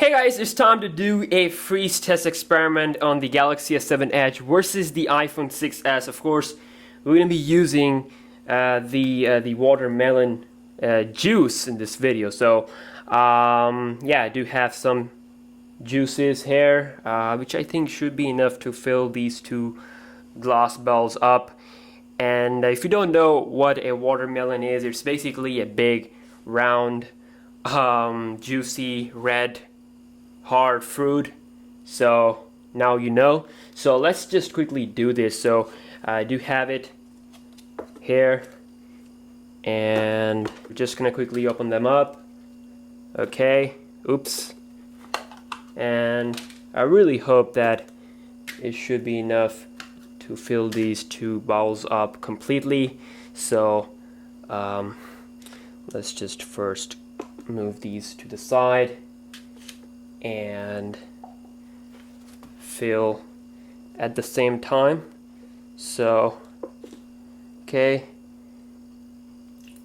Hey guys, it's time to do a freeze test experiment on the Galaxy S7 Edge versus the iPhone 6s. Of course, we're going to be using the watermelon juice in this video. So, yeah, I do have some juices here, which I think should be enough to fill these two glass bowls up. And if you don't know what a watermelon is, it's basically a big, round, juicy, red, hard fruit. So now you know. So let's just quickly do this. So I do have it here, and we're just gonna quickly open them up. Okay, oops. And I really hope that it should be enough to fill these two bowls up completely. So let's just first move these to the side and fill at the same time. So okay,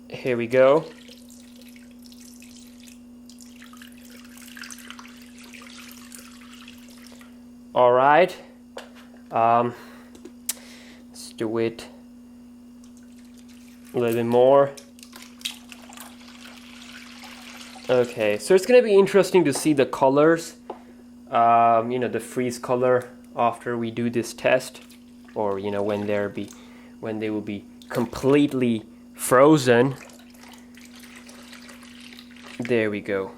here we go. All right, let's do it a little bit more. Okay, so it's gonna be interesting to see the colors, you know, the freeze color after we do this test, or you know, when they will be completely frozen. There we go.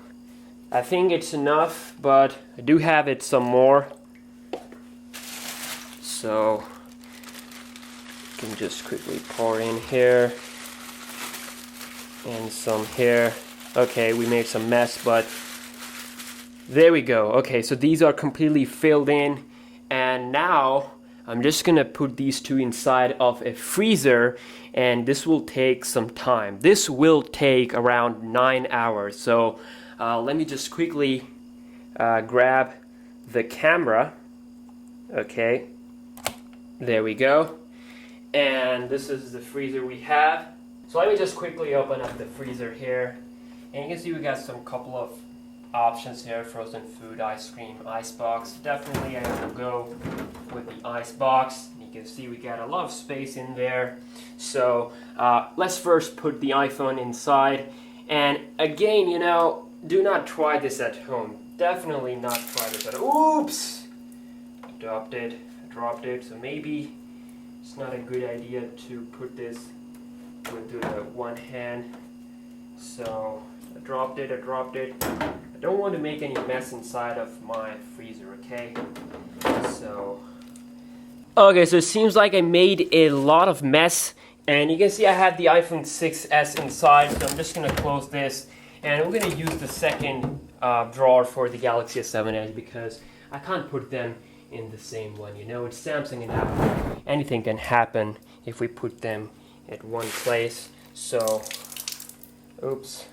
I think it's enough, but I do have it some more. So you can just quickly pour in here and some here. Okay, we made some mess, but there we go. Okay, so these are completely filled in, and now I'm just gonna put these two inside of a freezer, and this will take some time. This will take around 9 hours. So let me just quickly grab the camera. Okay, there we go. And this is the freezer we have. So let me just quickly open up the freezer here. And you can see we got some couple of options here: frozen food, ice cream, ice box. Definitely I will go with the ice box. You can see we got a lot of space in there. So let's first put the iPhone inside. And again, you know, do not try this at home. Definitely not try this at home. Oops! I dropped it. So maybe it's not a good idea to put this with the one hand. So I dropped it. I don't want to make any mess inside of my freezer, okay? So it seems like I made a lot of mess, and you can see I have the iPhone 6s inside. So I'm just gonna close this, and we're gonna use the second drawer for the Galaxy S7 Edge because I can't put them in the same one. You know, it's Samsung and Apple. Anything can happen if we put them at one place. So oops.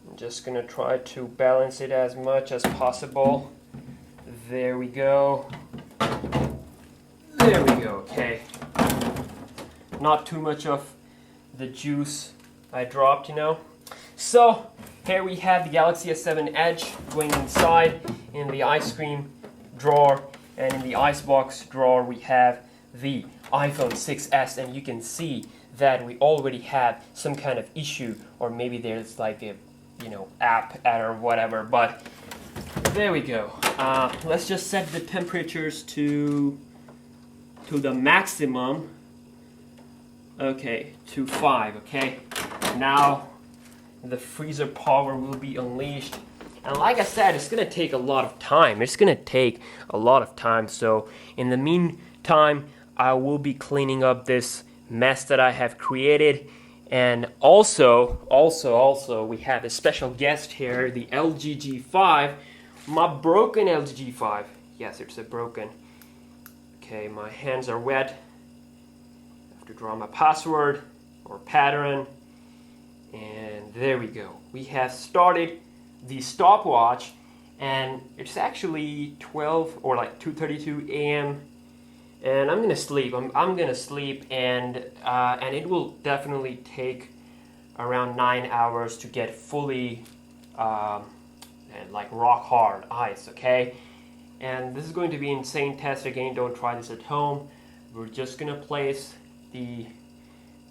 I'm just gonna try to balance it as much as possible. There we go. There we go, okay. Not too much of the juice I dropped, you know. So here we have the Galaxy S7 Edge going inside in the ice cream drawer, and in the icebox drawer we have the iPhone 6s, and you can see that we already have some kind of issue, or maybe there's like a, you know, app error or whatever, but there we go. Let's just set the temperatures to the maximum. Okay, to 5, okay? Now the freezer power will be unleashed. And like I said, it's gonna take a lot of time. So in the meantime, I will be cleaning up this mess that I have created. And also we have a special guest here, the LG G5, my broken LG G5. Yes, it's a broken. Okay, my hands are wet. I have to draw my password or pattern. And there we go. We have started the stopwatch, and it's actually 12 or like 2:32 a.m. and I'm gonna sleep. I'm gonna sleep, and it will definitely take around 9 hours to get fully and like rock hard ice, okay? And this is going to be an insane test again. Don't try this at home. We're just gonna place the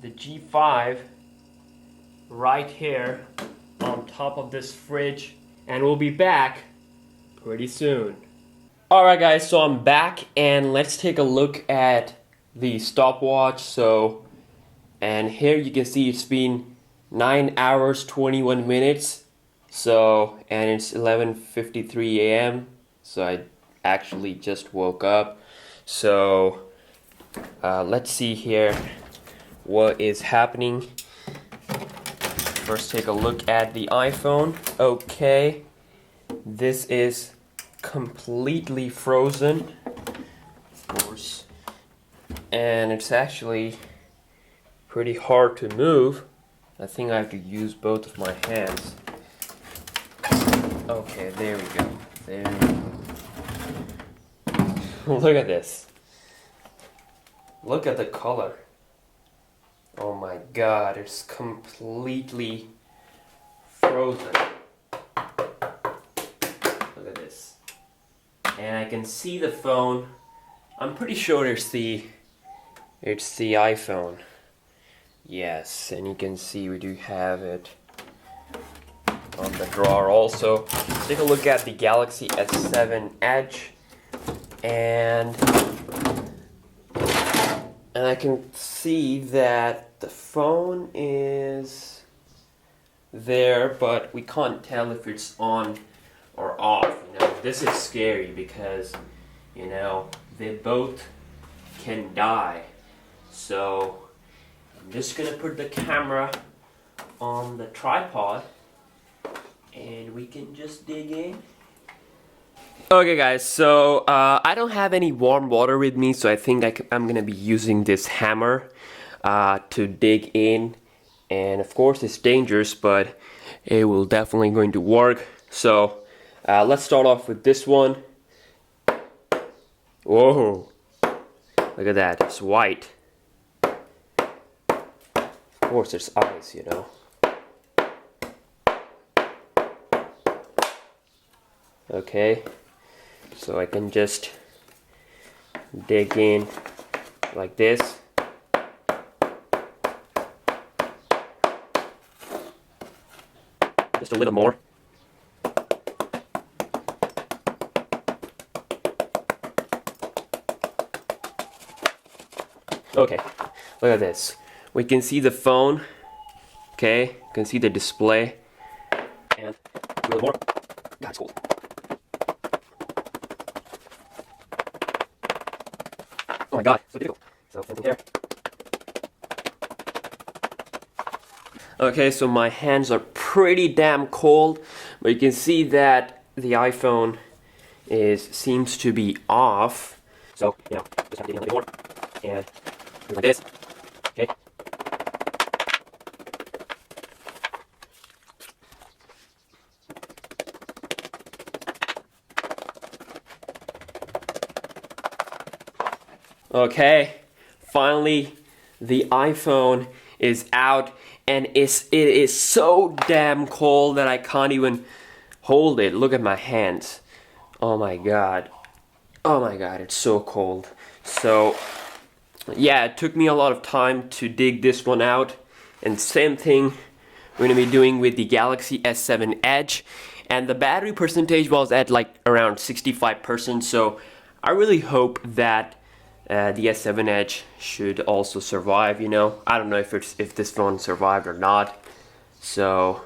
G5 right here on top of this fridge, and we'll be back pretty soon. Alright guys, so I'm back, and let's take a look at the stopwatch. And here you can see it's been 9 hours 21 minutes. And it's 11:53 a.m. So I actually just woke up. Let's see here what is happening. First, take a look at the iPhone. Okay, this is completely frozen, of course, and it's actually pretty hard to move. I think I have to use both of my hands. Okay, there we go. Look at this. Look at the color. Oh my god, it's completely frozen. Look at this. And I can see the phone. I'm pretty sure it's the iPhone. Yes, and you can see we do have it on the drawer also. Take a look at the Galaxy S7 Edge, and I can see that the phone is there, but we can't tell if it's on or off. This is scary because they both can die. So I'm just gonna put the camera on the tripod and we can just dig in. Okay guys, so I don't have any warm water with me, so I think I'm gonna be using this hammer to dig in. And of course it's dangerous, but it will definitely going to work. So let's start off with this one. Whoa, look at that, it's white. Of course there's ice, Okay, so I can just dig in like this. Just a little more. Okay, look at this. We can see the phone. Okay, you can see the display. And a little more. God, it's cold. Oh my god, so difficult. So, something here. Okay, so my hands are pretty damn cold, but you can see that the iPhone seems to be off. So, just have to dig a little more. And like this. Okay. Okay, finally the iPhone is out, and it is so damn cold that I can't even hold it. Look at my hands. Oh my god. Oh my god, it's so cold. So yeah, it took me a lot of time to dig this one out, and same thing we're gonna be doing with the Galaxy S7 Edge, and the battery percentage was at like around 65%, so I really hope that the S7 Edge should also survive. I don't know if this phone survived or not, so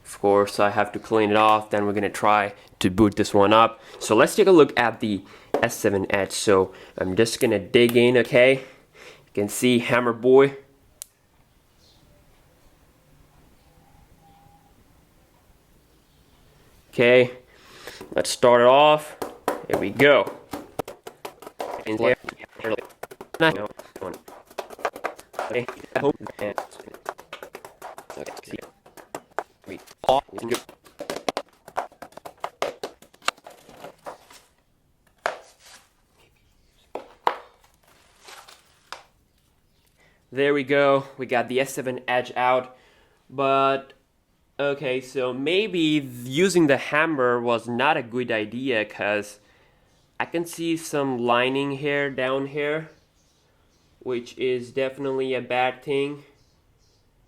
of course I have to clean it off. Then we're gonna try to boot this one up. So let's take a look at the S7 Edge. So I'm just gonna dig in. Okay, you can see Hammer Boy. Okay, let's start it off. Here we go. In there. There we go. We got the S7 Edge out, but Okay, so maybe using the hammer was not a good idea because I can see some lining here down here, which is definitely a bad thing.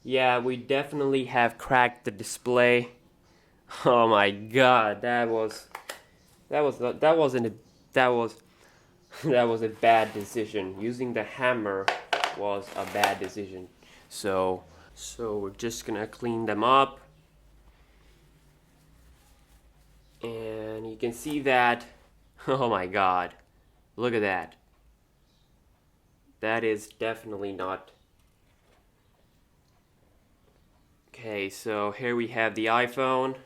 Yeah, we definitely have cracked the display. Oh my god, that wasn't a that was that was a bad decision. Using the hammer was a bad decision. So we're just gonna clean them up. And you can see that, oh my god, look at that. That is definitely not. Okay, so here we have the iPhone.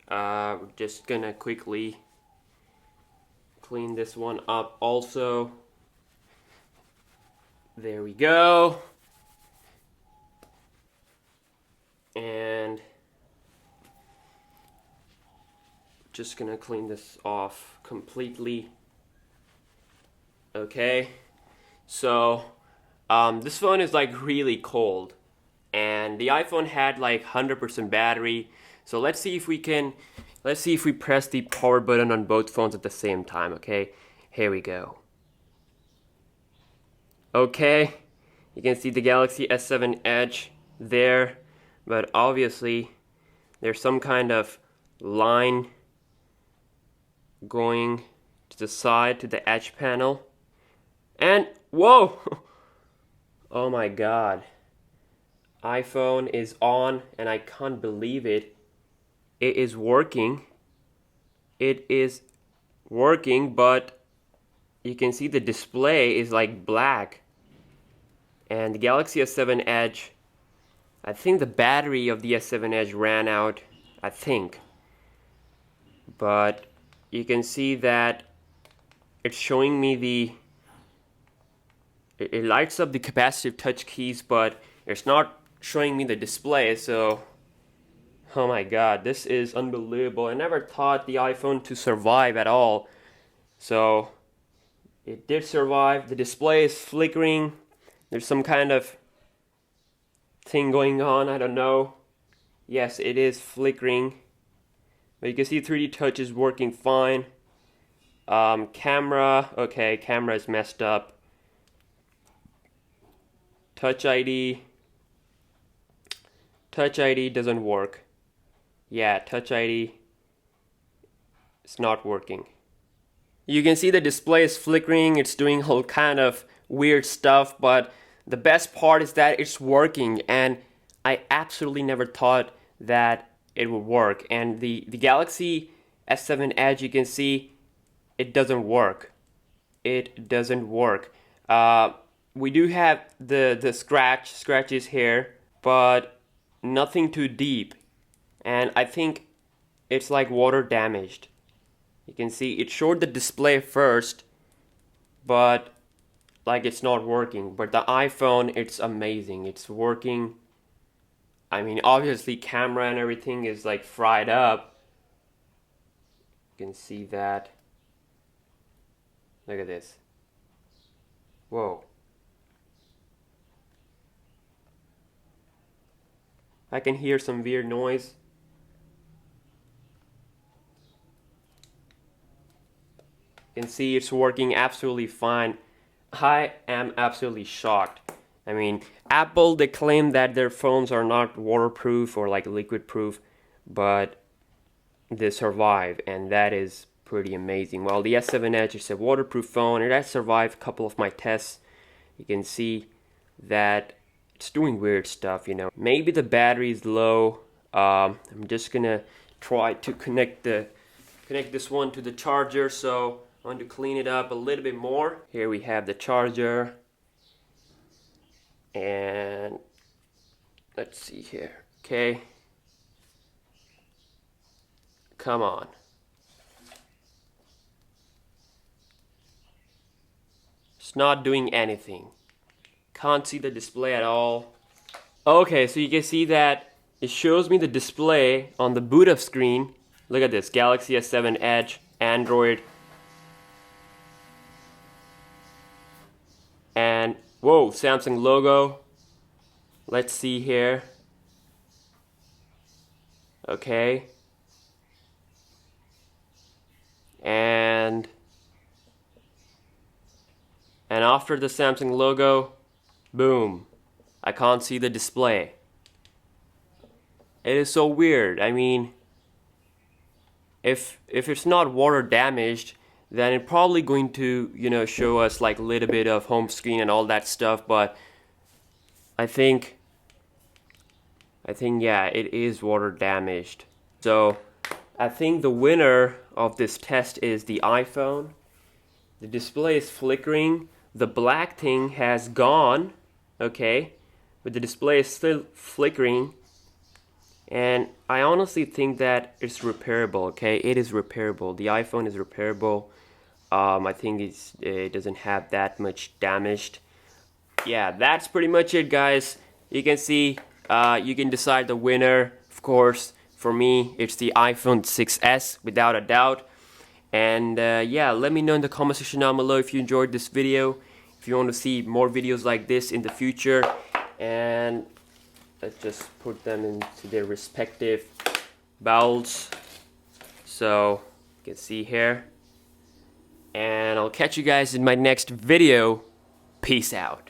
We're just gonna quickly clean this one up also. There we go. And just gonna clean this off completely. Okay, so this phone is like really cold, and the iPhone had like 100% battery. So let's see if we press the power button on both phones at the same time. Okay, here we go. Okay, you can see the Galaxy S7 Edge there, but obviously there's some kind of line going to the side to the edge panel. And whoa! Oh my god. iPhone is on and I can't believe it. It is working. It is working, but you can see the display is like black. And the Galaxy S7 Edge, I think the battery of the S7 Edge ran out, I think. But you can see that it's showing me it lights up the capacitive touch keys, but it's not showing me the display. So oh my god, this is unbelievable. I never thought the iPhone to survive at all. So it did survive. The display is flickering. There's some kind of thing going on, I don't know. Yes, it is flickering. But you can see 3D touch is working fine. Camera, okay, camera is messed up. Touch ID doesn't work. Yeah, Touch ID is not working. You can see the display is flickering, it's doing all kind of weird stuff, but the best part is that it's working, and I absolutely never thought that it would work. And the Galaxy S7 Edge, you can see it doesn't work. It doesn't work. We do have the scratches here, but nothing too deep. And I think it's like water damaged. You can see it showed the display first, but like it's not working. But the iPhone, it's amazing. It's working. I mean, obviously camera and everything is like fried up. You can see that. Look at this. Whoa. I can hear some weird noise. You can see it's working absolutely fine. I am absolutely shocked. I mean, Apple, they claim that their phones are not waterproof or like liquid proof, but they survive, and that is pretty amazing. Well, the S7 Edge is a waterproof phone. It has survived a couple of my tests. You can see that it's doing weird stuff, you know. Maybe the battery is low. I'm just gonna try to connect this one to the charger. So I want to clean it up a little bit more. Here we have the charger, and let's see here. Okay, come on. It's not doing anything. Can't see the display at all. Okay, so you can see that it shows me the display on the boot up screen. Look at this, Galaxy S7 Edge, Android. And whoa, Samsung logo. Let's see here. Okay. And after the Samsung logo, boom, I can't see the display. It is so weird. I mean, if it's not water damaged, then it's probably going to, you know, show us like a little bit of home screen and all that stuff, but I think yeah, it is water damaged. So I think the winner of this test is the iPhone. The display is flickering. The black thing has gone, okay, but the display is still flickering. And I honestly think that it's repairable, okay? It is repairable. The iPhone is repairable. I think it doesn't have that much damaged. Yeah, that's pretty much it, guys. You can see, you can decide the winner. Of course, for me, it's the iPhone 6s, without a doubt. And yeah, let me know in the comment section down below if you enjoyed this video, if you want to see more videos like this in the future. And let's just put them into their respective bowls, so you can see here. And I'll catch you guys in my next video. Peace out.